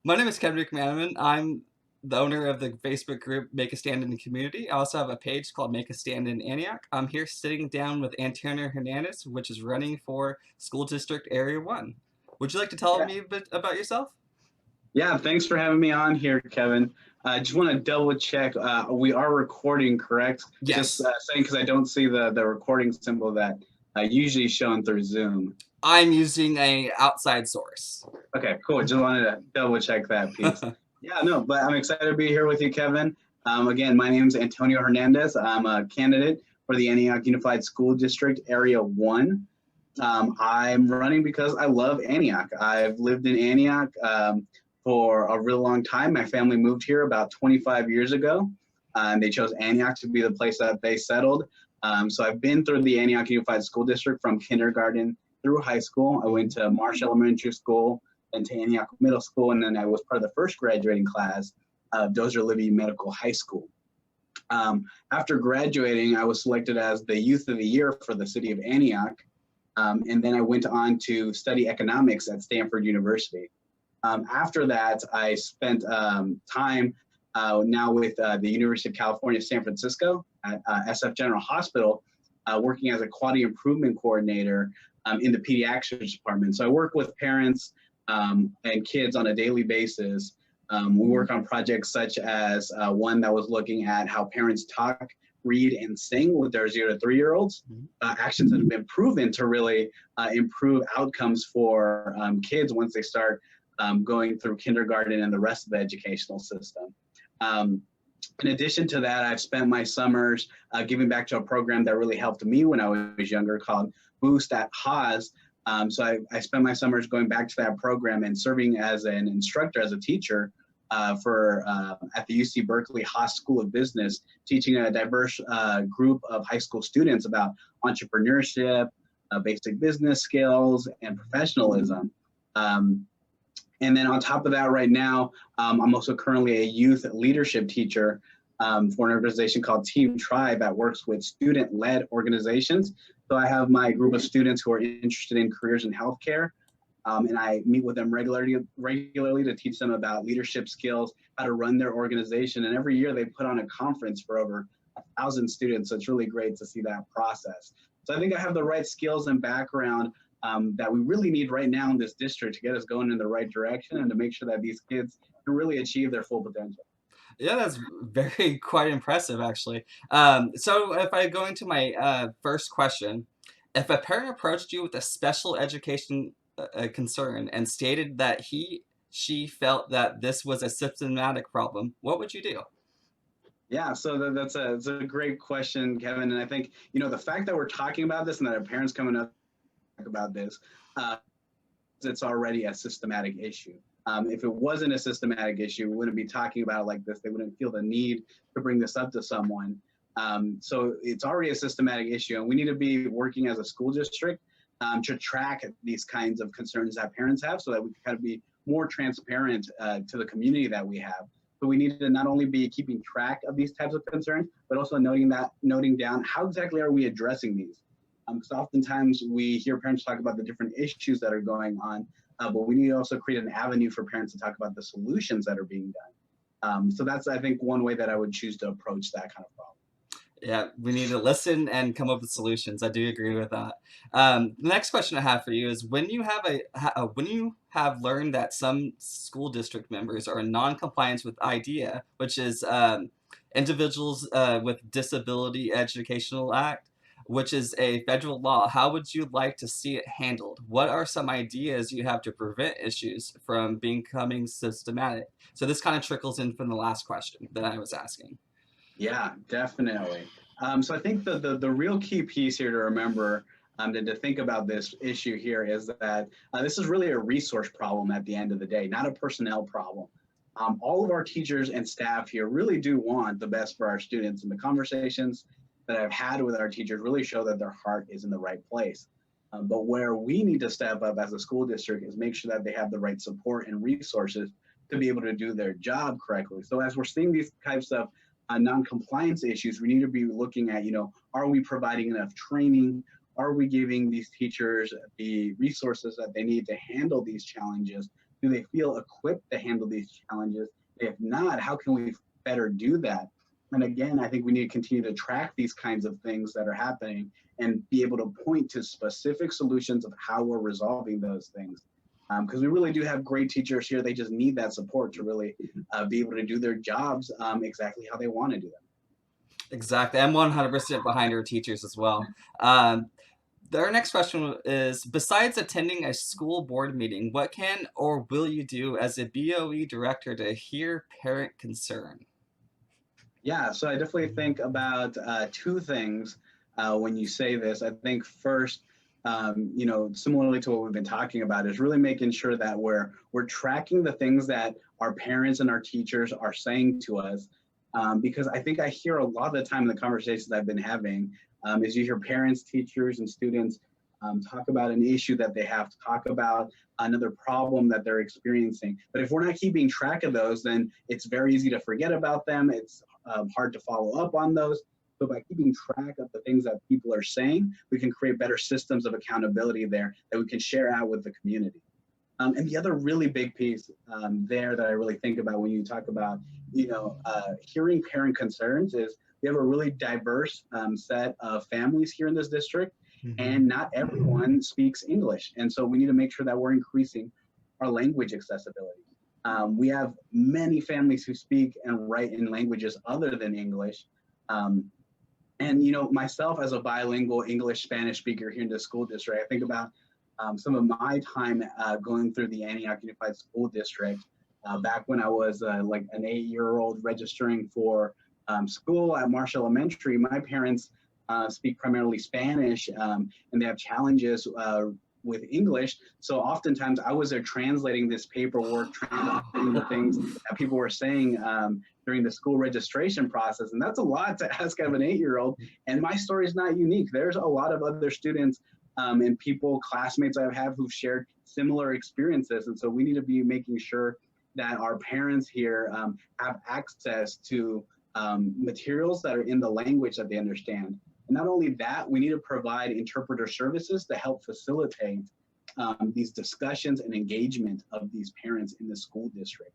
My name is Kevin McManaman. I'm the owner of the Facebook group Make a Stand in the Community. I also have a page called Make a Stand in Antioch. I'm here sitting down with Antonio Hernandez, which is running for School District Area 1. Would you like to tell Yeah, me a bit about yourself? yeah. Thanks for having me on here, Kevin. I just want to double check. We are recording, correct? Just Yes. saying because I don't see the recording symbol that usually shown through Zoom. I'm using a outside source. Okay, cool. Just wanted to double check that piece. Yeah, no, but I'm excited to be here with you, Kevin. Again, my name is Antonio Hernandez. I'm a candidate for the Antioch Unified School District Area 1. I'm running because I love Antioch. I've lived in Antioch for a real long time. My family moved here about 25 years ago. They chose Antioch to be the place that they settled. So I've been through the Antioch Unified School District from kindergarten through high school. I went to Marsh Elementary School and to Antioch Middle School, and then I was part of the first graduating class of Dozier Libby Medical High School. After graduating, I was selected as the Youth of the Year for the city of Antioch, and then I went on to study economics at Stanford University. After that, I spent time now with the University of California, San Francisco at SF General Hospital, working as a quality improvement coordinator in the pediatrics department. So I work with parents and kids on a daily basis. We work on projects such as one that was looking at how parents talk, read, and sing with their 0 to 3 year olds. Actions that have been proven to really improve outcomes for kids once they start going through kindergarten and the rest of the educational system. In addition to that, I've spent my summers giving back to a program that really helped me when I was younger called Boost at Haas. So I spent my summers going back to that program and serving as an instructor, as a teacher for at the UC Berkeley Haas School of Business, teaching a diverse group of high school students about entrepreneurship, basic business skills, and professionalism. And then on top of that, right now, I'm also currently a youth leadership teacher for an organization called Team Tribe that works with student-led organizations. So I have my group of students who are interested in careers in healthcare, and I meet with them regularly to teach them about leadership skills, how to run their organization. And every year they put on a conference for over 1,000 students. So it's really great to see that process. So I think I have the right skills and background that we really need right now in this district to get us going in the right direction and to make sure that these kids can really achieve their full potential. Yeah, that's very quite impressive, actually. So if I go into my first question, if a parent approached you with a special education concern and stated that she felt that this was a systematic problem, what would you do? Yeah, so that's a great question, Kevin. And I think, the fact that we're talking about this and that our parents coming up about this, uh, it's already a systematic issue. If it wasn't a systematic issue, we wouldn't be talking about it like this. They wouldn't feel the need to bring this up to someone. So it's already a systematic issue, and we need to be working as a school district to track these kinds of concerns that parents have, so that we can kind of be more transparent to the community that we have. So we need to not only be keeping track of these types of concerns, but also noting down how exactly are we addressing these. Because oftentimes we hear parents talk about the different issues that are going on, but we need to also create an avenue for parents to talk about the solutions that are being done. So that's, I think, one way that I would choose to approach that kind of problem. Yeah, we need to listen and come up with solutions. I do agree with that. The next question I have for you is when you have when you have learned that some school district members are in non-compliance with IDEA, which is Individuals with Disability Educational Act, which is a federal law, how would you like to see it handled? What are some ideas you have to prevent issues from becoming systematic? So this kind of trickles in from the last question that I was asking. Yeah, definitely. So I think the real key piece here to remember and to think about this issue here is that this is really a resource problem at the end of the day, not a personnel problem. All of our teachers and staff here really do want the best for our students, and the conversations that I've had with our teachers really show that their heart is in the right place. But where we need to step up as a school district is make sure that they have the right support and resources to be able to do their job correctly. So as we're seeing these types of non-compliance issues, we need to be looking at, are we providing enough training? Are we giving these teachers the resources that they need to handle these challenges? Do they feel equipped to handle these challenges? If not, how can we better do that? And again, I think we need to continue to track these kinds of things that are happening and be able to point to specific solutions of how we're resolving those things. Because we really do have great teachers here. They just need that support to really be able to do their jobs exactly how they want to do them. Exactly. I'm 100% behind our teachers as well. Um, our next question is, besides attending a school board meeting, what can or will you do as a BOE director to hear parent concern? Yeah, so I definitely think about two things when you say this. I think first, similarly to what we've been talking about, is really making sure that we're tracking the things that our parents and our teachers are saying to us, because I think I hear a lot of the time in the conversations I've been having is you hear parents, teachers, and students talk about an issue that they have to talk about, another problem that they're experiencing. But if we're not keeping track of those, then it's very easy to forget about them. It's hard to follow up on those. So by keeping track of the things that people are saying, we can create better systems of accountability there that we can share out with the community. And the other really big piece there that I really think about when you talk about, hearing parent concerns is we have a really diverse set of families here in this district, Mm-hmm. and not everyone speaks English. And so we need to make sure that we're increasing our language accessibility. We have many families who speak and write in languages other than English. Um, and myself as a bilingual English Spanish speaker here in the school district, I think about some of my time going through the Antioch Unified School District back when I was like an 8-year-old registering for school at Marsh Elementary. My parents speak primarily Spanish, and they have challenges with English. So oftentimes I was there translating this paperwork, translating the things that people were saying during the school registration process. And that's a lot to ask of an 8-year-old. And my story is not unique. There's a lot of other students and people, classmates I have who've shared similar experiences. And so we need to be making sure that our parents here have access to materials that are in the language that they understand. And not only that, we need to provide interpreter services to help facilitate these discussions and engagement of these parents in the school district.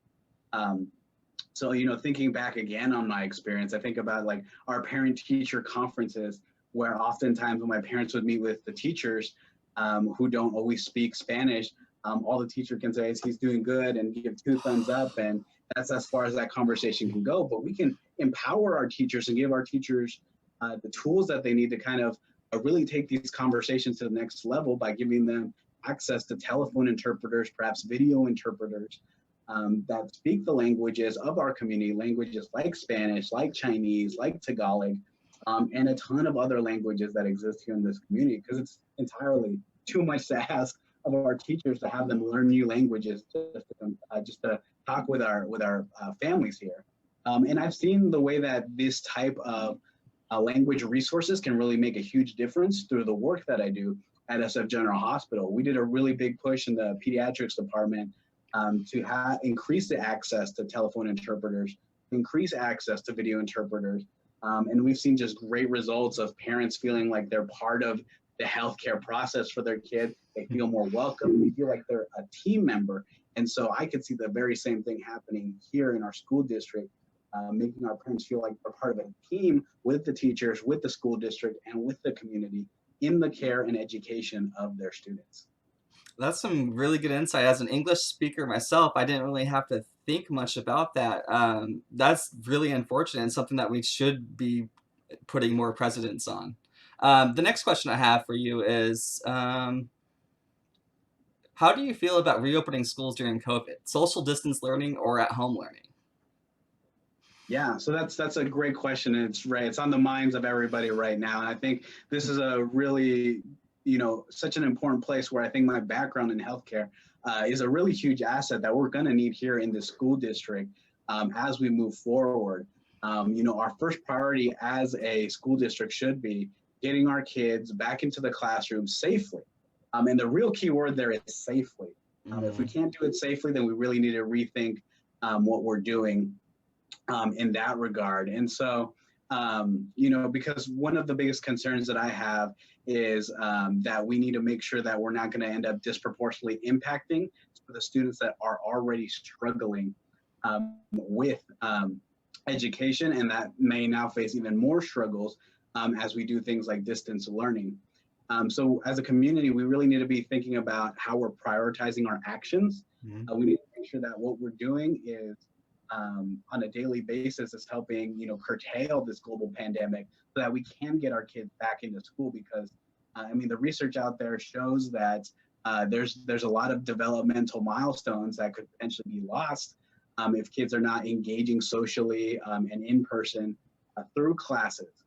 So, thinking back again on my experience, I think about like our parent-teacher conferences, where oftentimes when my parents would meet with the teachers who don't always speak Spanish, all the teacher can say is he's doing good and give 2 thumbs up, and that's as far as that conversation can go. But we can empower our teachers and give our teachers the tools that they need to kind of really take these conversations to the next level by giving them access to telephone interpreters, perhaps video interpreters that speak the languages of our community, languages like Spanish, like Chinese, like Tagalog, and a ton of other languages that exist here in this community, because it's entirely too much to ask of our teachers to have them learn new languages just to talk with our families here. And I've seen the way that this type of language resources can really make a huge difference through the work that I do at SF General Hospital. We did a really big push in the pediatrics department to increase the access to telephone interpreters, increase access to video interpreters. And we've seen just great results of parents feeling like they're part of the healthcare process for their kid. They feel more welcome. They feel like they're a team member. And so I could see the very same thing happening here in our school district, making our parents feel like they're part of a team with the teachers, with the school district, and with the community in the care and education of their students. That's some really good insight. As an English speaker myself, I didn't really have to think much about that. That's really unfortunate and something that we should be putting more precedence on. The next question I have for you is, how do you feel about reopening schools during COVID? Social distance learning or at home learning? Yeah, so that's a great question. And it's right. It's on the minds of everybody right now. And I think this is a really, such an important place where I think my background in healthcare is a really huge asset that we're going to need here in the school district as we move forward. Our first priority as a school district should be getting our kids back into the classroom safely. And the real key word there is safely. If we can't do it safely, then we really need to rethink what we're doing in that regard. And so, because one of the biggest concerns that I have is that we need to make sure that we're not going to end up disproportionately impacting for the students that are already struggling with education and that may now face even more struggles as we do things like distance learning. So as a community, we really need to be thinking about how we're prioritizing our actions. Mhm. We need to make sure that what we're doing is on a daily basis is helping, curtail this global pandemic so that we can get our kids back into school because, I mean, the research out there shows that there's a lot of developmental milestones that could potentially be lost if kids are not engaging socially and in person through classes.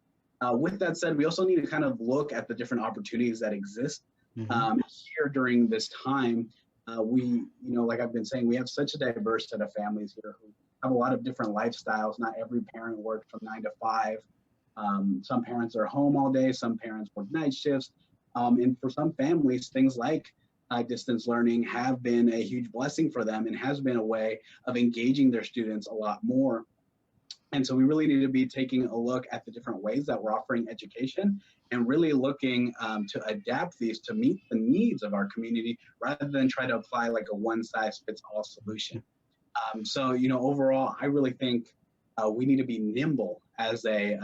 With that said, we also need to kind of look at the different opportunities that exist Mhm. here during this time. Like I've been saying, we have such a diverse set of families here who have a lot of different lifestyles. Not every parent works from 9 to 5. Some parents are home all day. Some parents work night shifts. And for some families, things like distance learning have been a huge blessing for them and has been a way of engaging their students a lot more. And so we really need to be taking a look at the different ways that we're offering education and really looking to adapt these to meet the needs of our community rather than try to apply like a one size fits all solution. Overall, I really think we need to be nimble as a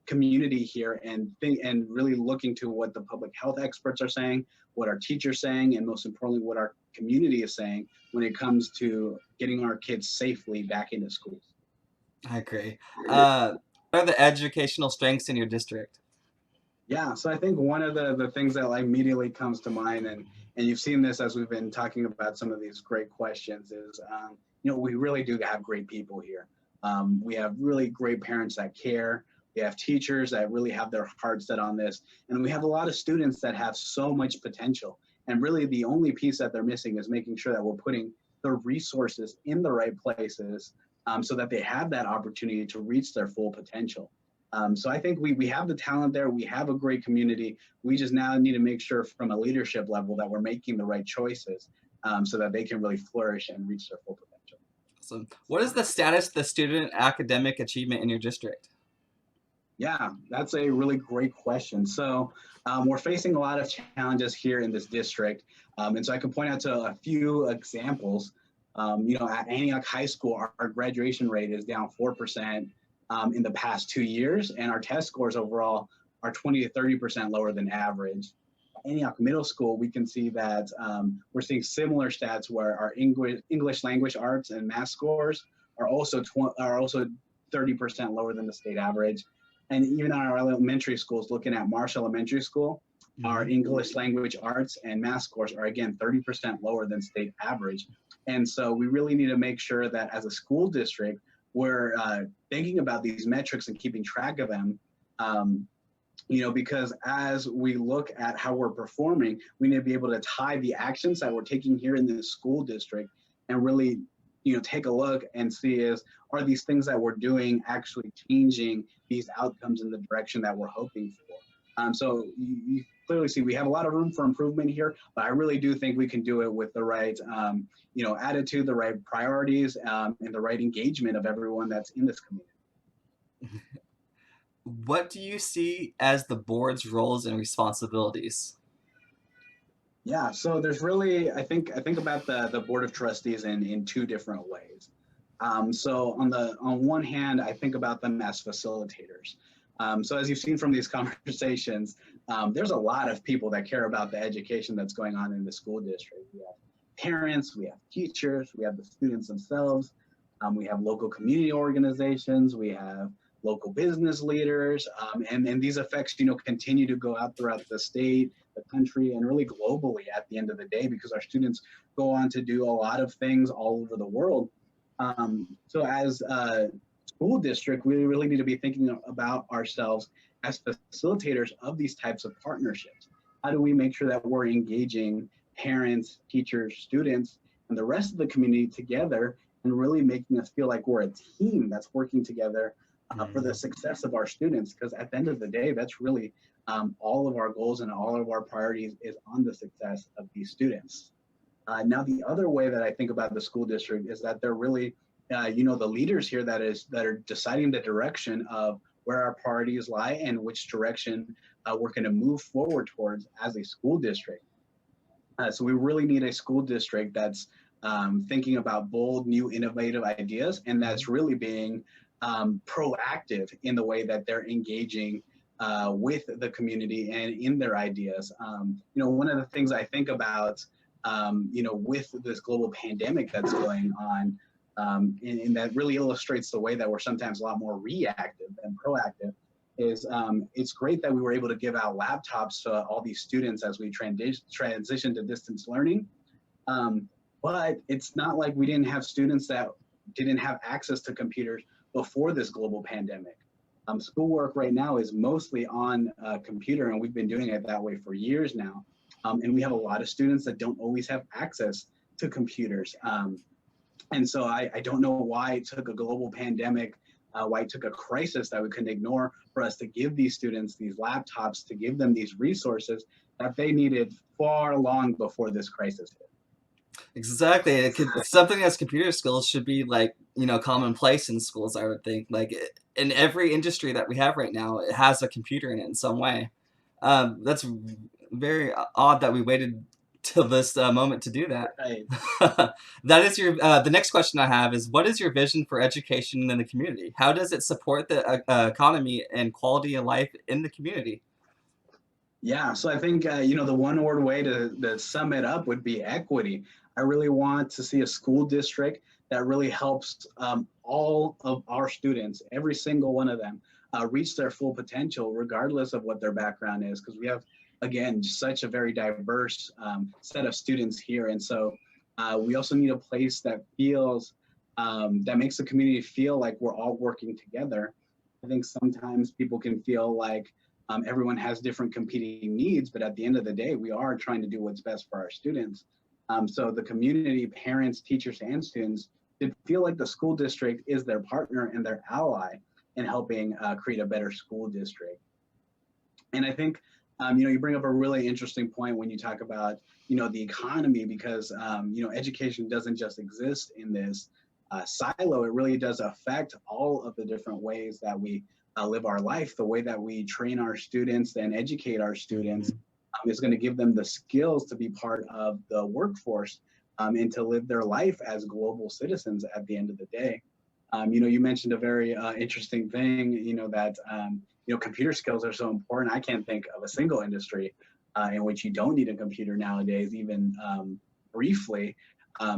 community here and really looking to what the public health experts are saying, what our teachers are saying, and most importantly, what our community is saying when it comes to getting our kids safely back into schools. I agree. What are the educational strengths in your district? Yeah, so I think one of the things that like immediately comes to mind, and you've seen this as we've been talking about some of these great questions, is we really do have great people here. We have really great parents that care. We have teachers that really have their heart set on this, and we have a lot of students that have so much potential. And really, the only piece that they're missing is making sure that we're putting the resources in the right places so that they have that opportunity to reach their full potential. So I think we have the talent there. We have a great community. We just now need to make sure from a leadership level that we're making the right choices so that they can really flourish and reach their full potential. So, what is the status of the student academic achievement in your district? Yeah, that's a really great question. So we're facing a lot of challenges here in this district. And so I can point out to a few examples. At Antioch High School, our graduation rate is down 4% in the past 2 years, and our test scores overall are 20 to 30% lower than average. At Antioch Middle School, we can see that we're seeing similar stats where our English language arts and math scores are also 30% lower than the state average. And even our elementary schools, looking at Marsh Elementary School, our Mhm. English language arts and math scores are again 30% lower than state average. And so we really need to make sure that as a school district, we're thinking about these metrics and keeping track of them. Because as we look at how we're performing, we need to be able to tie the actions that we're taking here in the school district and really, take a look and see are these things that we're doing actually changing these outcomes in the direction that we're hoping for. So you clearly see we have a lot of room for improvement here, but I really do think we can do it with the right, attitude, the right priorities, and the right engagement of everyone that's in this community. What do you see as the board's roles and responsibilities? Yeah, so there's really I think about the board of trustees in two different ways. So on one hand, I think about them as facilitators. So as you've seen from these conversations, there's a lot of people that care about the education that's going on in the school district. We have parents, we have teachers, we have the students themselves, we have local community organizations, we have local business leaders, and these effects, continue to go out throughout the state, the country, and really globally at the end of the day, because our students go on to do a lot of things all over the world. So as a school district, we really need to be thinking about ourselves as facilitators of these types of partnerships. How do we make sure that we're engaging parents, teachers, students, and the rest of the community together and really making us feel like we're a team that's working together for the success of our students? Because at the end of the day, that's really all of our goals and all of our priorities is on the success of these students. Now, the other way that I think about the school district is that they're really, the leaders here that are deciding the direction of where our priorities lie and which direction we're going to move forward towards as a school district. So we really need a school district that's thinking about bold, new, innovative ideas, and that's really being proactive in the way that they're engaging with the community and in their ideas. One of the things I think about, with this global pandemic that's going on, and that really illustrates the way that we're sometimes a lot more reactive than proactive, is it's great that we were able to give out laptops to all these students as we transition to distance learning. But it's not like we didn't have students that didn't have access to computers before this global pandemic. Schoolwork right now is mostly on a computer, and we've been doing it that way for years now. And we have a lot of students that don't always have access to computers. And so I don't know why it took a global pandemic, why it took a crisis that we couldn't ignore for us to give these students these laptops, to give them these resources that they needed far long before this crisis hit. Exactly. Something as computer skills should be like, commonplace in schools, I would think. Like in every industry that we have right now, it has a computer in it in some way. That's very odd that we waited till this moment to do that. Right. That is the next question I have is, what is your vision for education in the community? How does it support the economy and quality of life in the community? Yeah, so I think the one word way to sum it up would be equity. I really want to see a school district that really helps all of our students, every single one of them, reach their full potential, regardless of what their background is, because we have, again, such a very diverse set of students here. And so we also need a place that feels, that makes the community feel like we're all working together. I think sometimes people can feel like everyone has different competing needs, but at the end of the day, we are trying to do what's best for our students. So the community, parents, teachers, and students should feel like the school district is their partner and their ally in helping create a better school district. And I think, you bring up a really interesting point when you talk about, the economy, because, education doesn't just exist in this silo. It really does affect all of the different ways that we live our life. The way that we train our students and educate our students is going to give them the skills to be part of the workforce, and to live their life as global citizens at the end of the day. You mentioned a very interesting thing, that, computer skills are so important. I can't think of a single industry in which you don't need a computer nowadays, even briefly.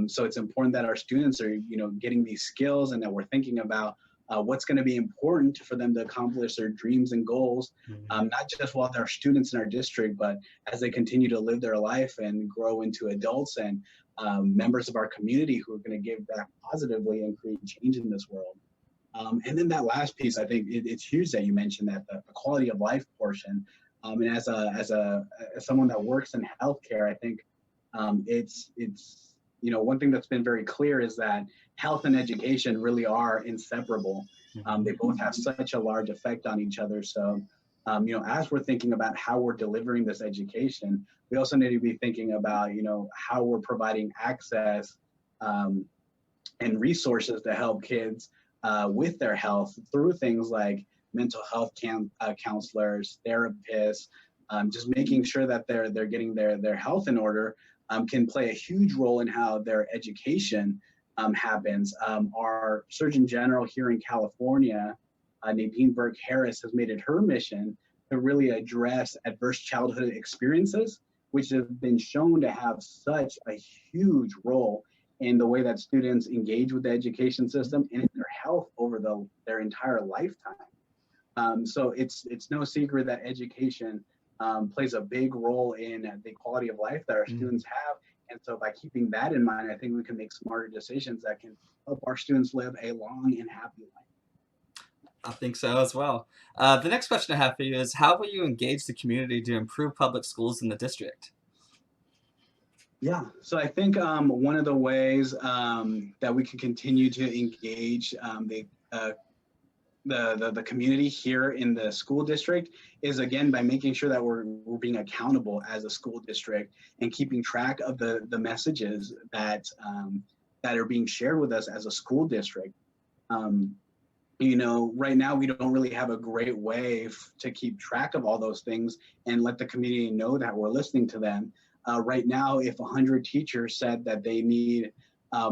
So it's important that our students are, getting these skills, and that we're thinking about what's going to be important for them to accomplish their dreams and goals, not just while they're students in our district, but as they continue to live their life and grow into adults and members of our community who are going to give back positively and create change in this world. And then that last piece, I think it's huge that you mentioned that the quality of life portion. And as someone that works in healthcare, I think it's one thing that's been very clear is that health and education really are inseparable. They both have such a large effect on each other. So, as we're thinking about how we're delivering this education, we also need to be thinking about, how we're providing access and resources to help kids with their health through things like mental health counselors, therapists, just making sure that they're getting their health in order. Can play a huge role in how their education happens. Our Surgeon General here in California, Nadine Burke Harris, has made it her mission to really address adverse childhood experiences, which have been shown to have such a huge role in the way that students engage with the education system and in their health over their entire lifetime. So it's no secret that education plays a big role in the quality of life that our students have. And so by keeping that in mind, I think we can make smarter decisions that can help our students live a long and happy life. I think so as well. The next question I have for you is, how will you engage the community to improve public schools in the district? Yeah, so I think one of the ways that we can continue to engage the community here in the school district is, again, by making sure that we're being accountable as a school district and keeping track of the messages that are being shared with us as a school district. Right now we don't really have a great way to keep track of all those things and let the community know that we're listening to them. Right now, if 100 teachers said that they need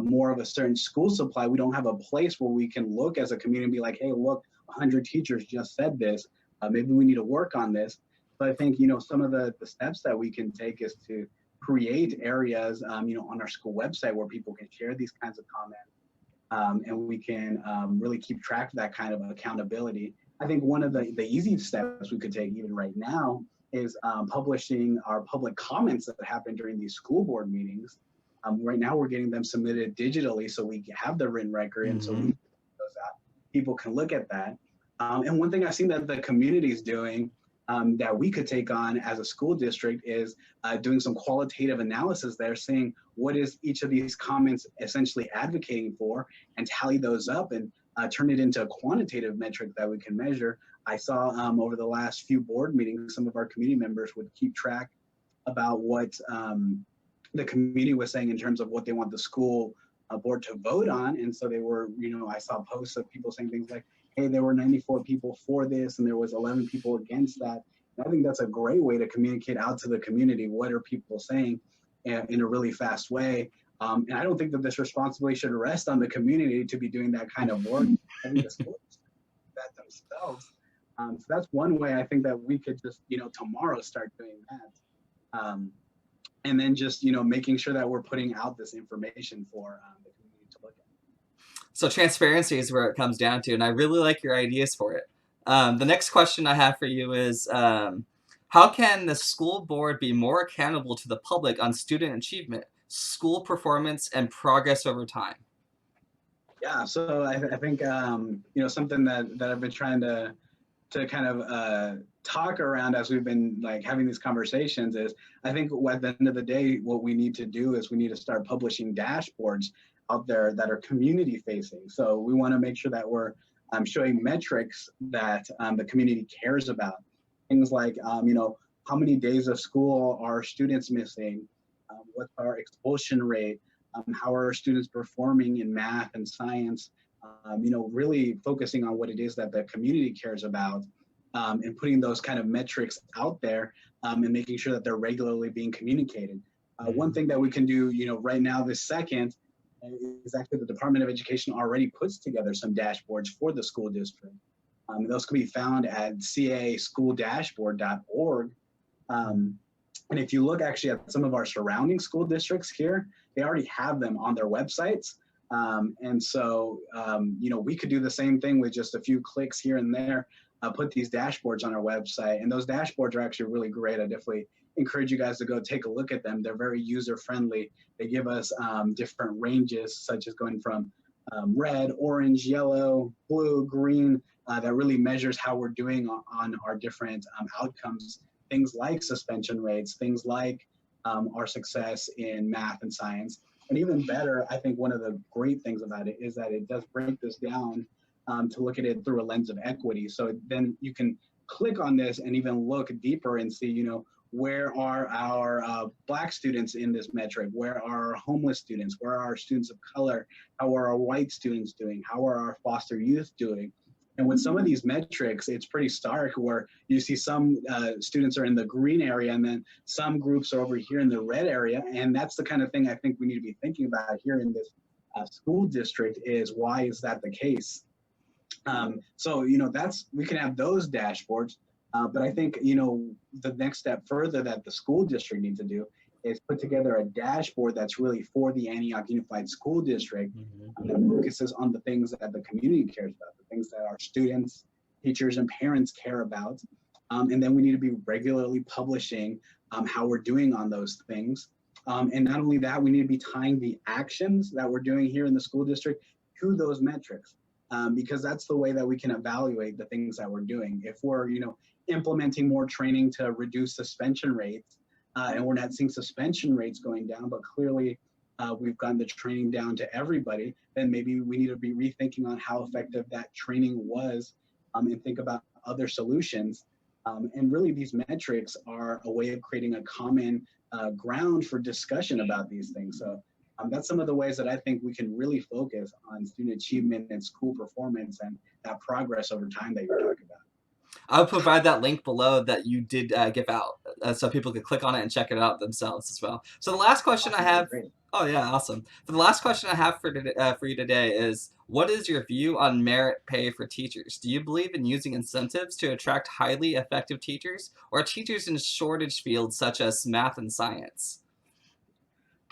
more of a certain school supply, we don't have a place where we can look as a community and be like, hey, look, 100 teachers just said this. Maybe we need to work on this. But I think, some of the steps that we can take is to create areas, on our school website where people can share these kinds of comments, and we can really keep track of that kind of accountability. I think one of the easy steps we could take even right now is publishing our public comments that happen during these school board meetings. Right now, we're getting them submitted digitally, so we have the written record, and so we those out. People can look at that. And one thing I've seen that the community is doing that we could take on as a school district is doing some qualitative analysis there, seeing what is each of these comments essentially advocating for, and tally those up and turn it into a quantitative metric that we can measure. I saw over the last few board meetings, some of our community members would keep track about what the community was saying in terms of what they want the school board to vote on. And so they were, I saw posts of people saying things like, hey, there were 94 people for this and there was 11 people against that. And I think that's a great way to communicate out to the community. What are people saying in a really fast way? And I don't think that this responsibility should rest on the community to be doing that kind of work. I think the schools do that themselves. So that's one way I think that we could just, tomorrow start doing that. And then just, making sure that we're putting out this information for the community to look at. So transparency is where it comes down to, and I really like your ideas for it. The next question I have for you is, how can the school board be more accountable to the public on student achievement, school performance, and progress over time? Yeah, so I think, something that I've been trying to kind of talk around as we've been having these conversations is, I think at the end of the day, what we need to do is we need to start publishing dashboards out there that are community facing. So we want to make sure that we're showing metrics that the community cares about. Things like, how many days of school are students missing? What's our expulsion rate? How are our students performing in math and science? Really focusing on what it is that the community cares about, and putting those kind of metrics out there, and making sure that they're regularly being communicated. One thing that we can do, right now, this second, is actually the Department of Education already puts together some dashboards for the school district. Those can be found at caschooldashboard.org. And if you look actually at some of our surrounding school districts here, they already have them on their websites. And so, we could do the same thing with just a few clicks here and there, put these dashboards on our website. And those dashboards are actually really great. I definitely encourage you guys to go take a look at them. They're very user friendly. They give us different ranges, such as going from red, orange, yellow, blue, green, that really measures how we're doing on our different outcomes. Things like suspension rates, things like our success in math and science. And even better, I think one of the great things about it is that it does break this down to look at it through a lens of equity. So then you can click on this and even look deeper and see, where are our Black students in this metric? Where are our homeless students? Where are our students of color? How are our white students doing? How are our foster youth doing? And with some of these metrics, it's pretty stark where you see some students are in the green area and then some groups are over here in the red area. And that's the kind of thing I think we need to be thinking about here in this school district is, why is that the case? So, we can have those dashboards, but I think, the next step further that the school district needs to do is put together a dashboard that's really for the Antioch Unified School District, that focuses on the things that the community cares about, the things that our students, teachers, and parents care about. And then we need to be regularly publishing how we're doing on those things. And not only that, we need to be tying the actions that we're doing here in the school district to those metrics, because that's the way that we can evaluate the things that we're doing. If we're, implementing more training to reduce suspension rates, and we're not seeing suspension rates going down, but clearly we've gotten the training down to everybody, then maybe we need to be rethinking on how effective that training was, and think about other solutions. And really these metrics are a way of creating a common ground for discussion about these things. So that's some of the ways that I think we can really focus on student achievement and school performance and that progress over time that you're talking about. I'll provide that link below that you did give out, so people could click on it and check it out themselves as well. So the last question I Awesome, that'd have, be great. oh yeah, awesome. For the last question I have for today, for you today is, what is your view on merit pay for teachers? Do you believe in using incentives to attract highly effective teachers, or teachers in shortage fields such as math and science?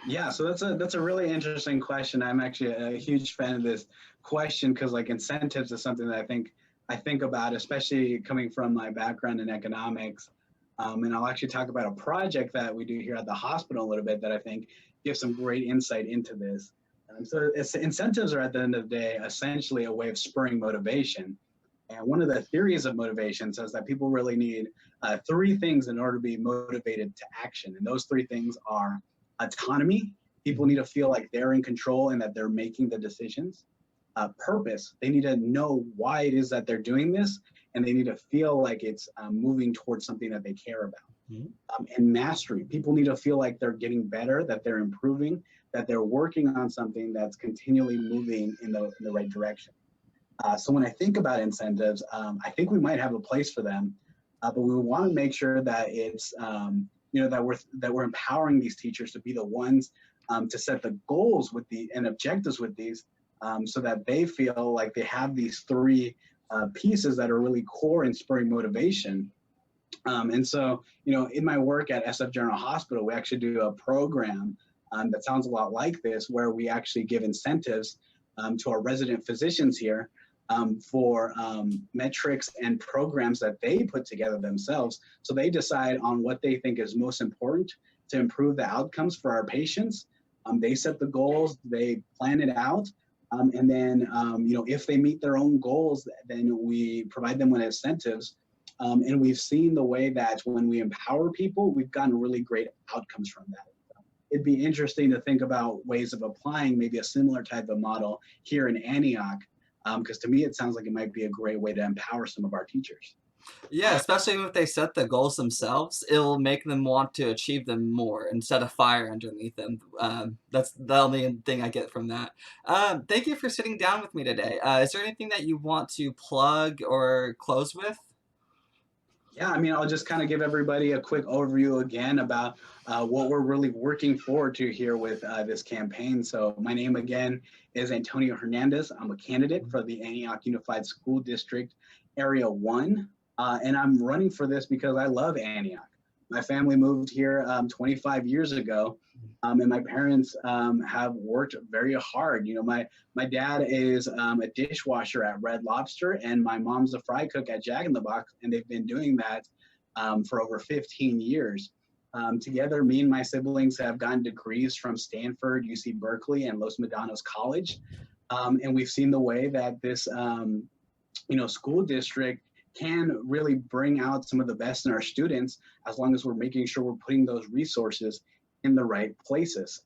Yeah, so that's a really interesting question. I'm actually a huge fan of this question because like incentives is something that I think about, especially coming from my background in economics. And I'll actually talk about a project that we do here at the hospital a little bit that I think gives some great insight into this. So incentives are at the end of the day essentially a way of spurring motivation. And one of the theories of motivation says that people really need three things in order to be motivated to action. And those three things are autonomy. People need to feel like they're in control and that they're making the decisions. Purpose. They need to know why it is that they're doing this, and they need to feel like it's moving towards something that they care about. Mhm. And mastery. People need to feel like they're getting better, that they're improving, that they're working on something that's continually moving in the right direction. So when I think about incentives, I think we might have a place for them, but we want to make sure that it's that we're empowering these teachers to be the ones to set the goals with the and objectives with these, so that they feel like they have these three pieces that are really core in spurring motivation. And so, in my work at SF General Hospital, we actually do a program that sounds a lot like this, where we actually give incentives to our resident physicians here for metrics and programs that they put together themselves. So they decide on what they think is most important to improve the outcomes for our patients. They set the goals, they plan it out. And then, if they meet their own goals, then we provide them with incentives. And we've seen the way that when we empower people, we've gotten really great outcomes from that. It'd be interesting to think about ways of applying maybe a similar type of model here in Antioch, because to me, it sounds like it might be a great way to empower some of our teachers. Yeah, especially if they set the goals themselves, it'll make them want to achieve them more instead of fire underneath them. That's the only thing I get from that. Thank you for sitting down with me today. Is there anything that you want to plug or close with? Yeah, I mean, I'll just kind of give everybody a quick overview again about what we're really working forward to here with this campaign. So my name again is Antonio Hernandez. I'm a candidate for the Antioch Unified School District Area 1. And I'm running for this because I love Antioch. My family moved here 25 years ago, and my parents have worked very hard. My dad is a dishwasher at Red Lobster, and my mom's a fry cook at Jack in the Box, and they've been doing that for over 15 years. Together, me and my siblings have gotten degrees from Stanford, UC Berkeley, and Los Medanos College. And we've seen the way that this school district can really bring out some of the best in our students, as long as we're making sure we're putting those resources in the right places.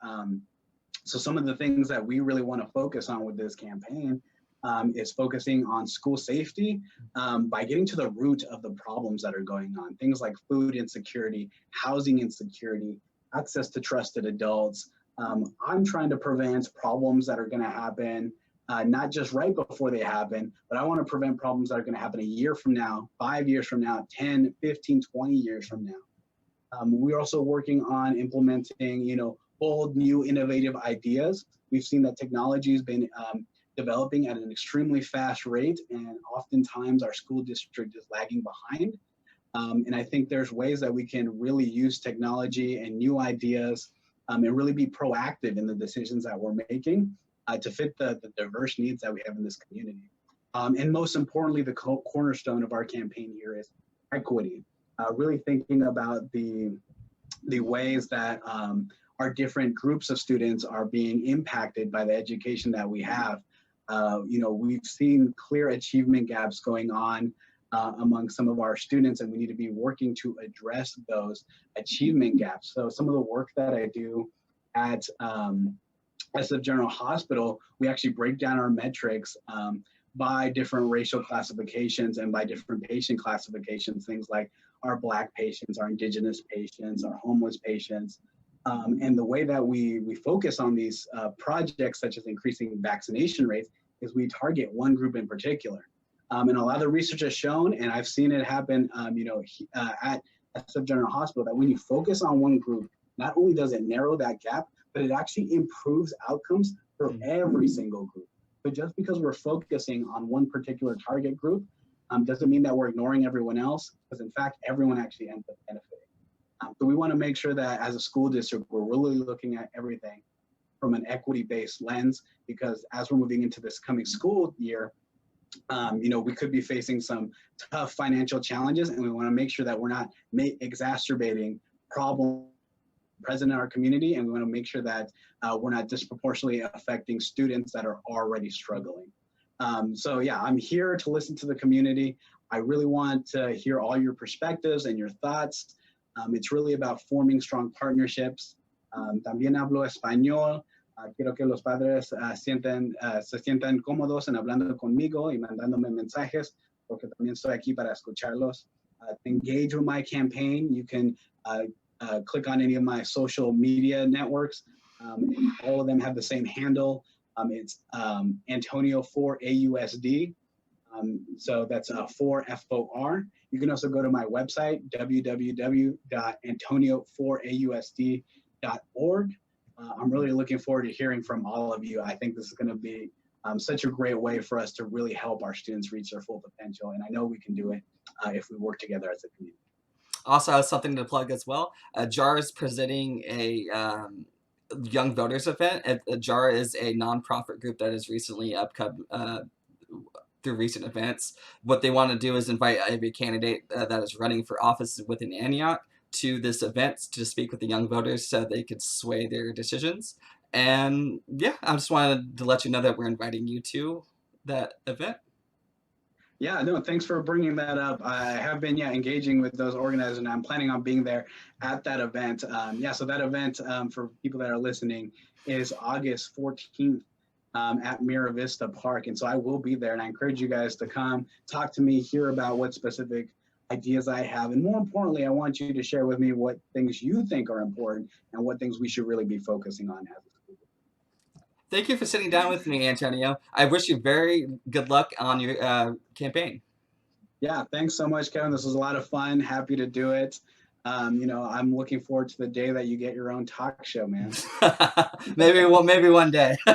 So some of the things that we really want to focus on with this campaign is focusing on school safety by getting to the root of the problems that are going on. Things like food insecurity, housing insecurity, access to trusted adults. I'm trying to prevent problems that are going to happen not just right before they happen, but I want to prevent problems that are going to happen a year from now, 5 years from now, 10, 15, 20 years from now. We're also working on implementing, bold, new, innovative ideas. We've seen that technology has been developing at an extremely fast rate, and oftentimes our school district is lagging behind. And I think there's ways that we can really use technology and new ideas and really be proactive in the decisions that we're making to fit the diverse needs that we have in this community. And most importantly, the cornerstone of our campaign here is equity. Really thinking about the ways that our different groups of students are being impacted by the education that we have. We've seen clear achievement gaps going on among some of our students, and we need to be working to address those achievement gaps. So some of the work that I do at SF General Hospital, we actually break down our metrics by different racial classifications and by different patient classifications, things like our Black patients, our Indigenous patients, our homeless patients. And the way that we focus on these projects, such as increasing vaccination rates, is we target one group in particular. And a lot of the research has shown, and I've seen it happen, at SF General Hospital, that when you focus on one group, not only does it narrow that gap, but it actually improves outcomes for every single group. But just because we're focusing on one particular target group doesn't mean that we're ignoring everyone else, because in fact, everyone actually ends up benefiting. So we want to make sure that as a school district, we're really looking at everything from an equity-based lens, because as we're moving into this coming school year, we could be facing some tough financial challenges, and we want to make sure that we're not exacerbating problems present in our community, and we want to make sure that we're not disproportionately affecting students that are already struggling. So yeah, I'm here to listen to the community. I really want to hear all your perspectives and your thoughts. It's really about forming strong partnerships. También hablo español. Quiero que los padres se sientan cómodos en hablando conmigo y mandándome mensajes, porque también estoy aquí para escucharlos. To engage with my campaign, you can click on any of my social media networks. All of them have the same handle. It's Antonio for AUSD. So that's 4FOR. You can also go to my website, www.antonioforausd.org. I'm really looking forward to hearing from all of you. I think this is going to be such a great way for us to really help our students reach their full potential. And I know we can do it if we work together as a community. Also has something to plug as well. JAR is presenting a Young Voters event. JAR is a nonprofit group that has recently through recent events. What they want to do is invite every candidate that is running for office within Antioch to this event to speak with the young voters so they could sway their decisions. And yeah, I just wanted to let you know that we're inviting you to that event. Yeah, no, thanks for bringing that up. I have been, engaging with those organizers, and I'm planning on being there at that event. So that event, for people that are listening, is August 14th at Mira Vista Park. And so I will be there, and I encourage you guys to come, talk to me, hear about what specific ideas I have. And more importantly, I want you to share with me what things you think are important and what things we should really be focusing on as a school. Thank you for sitting down with me, Antonio. I wish you very good luck on your campaign. Yeah, thanks so much, Kevin. This was a lot of fun. Happy to do it. I'm looking forward to the day that you get your own talk show, man. Maybe one day.